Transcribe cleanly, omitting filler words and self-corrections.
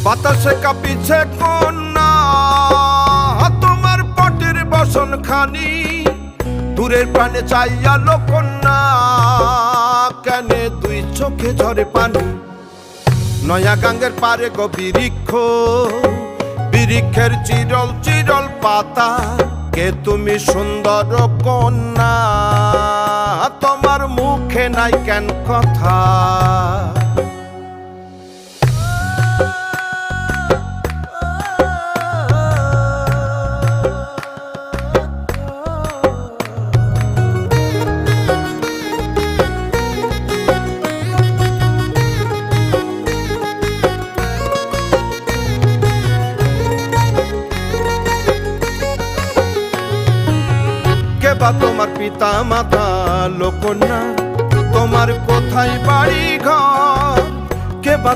বাতাসে কাঁপিছে কন্যা, তোমার পটের বসন খানি দূরের প্রাণে চাইয়া কন্যা, কেনে দুই চোখে ঝরে পানি। নয়া গাঙ্গের পারে গো বৃক্ষ, বৃক্ষের চিরল চিরল পাতা, কে তুমি সুন্দর কন্যা, তোমার মুখে নাই কেন কথা। কে বা তোমার পিতা মাতা লোকন্যা, তোমার কোথায় বাড়ি ঘর, কে বা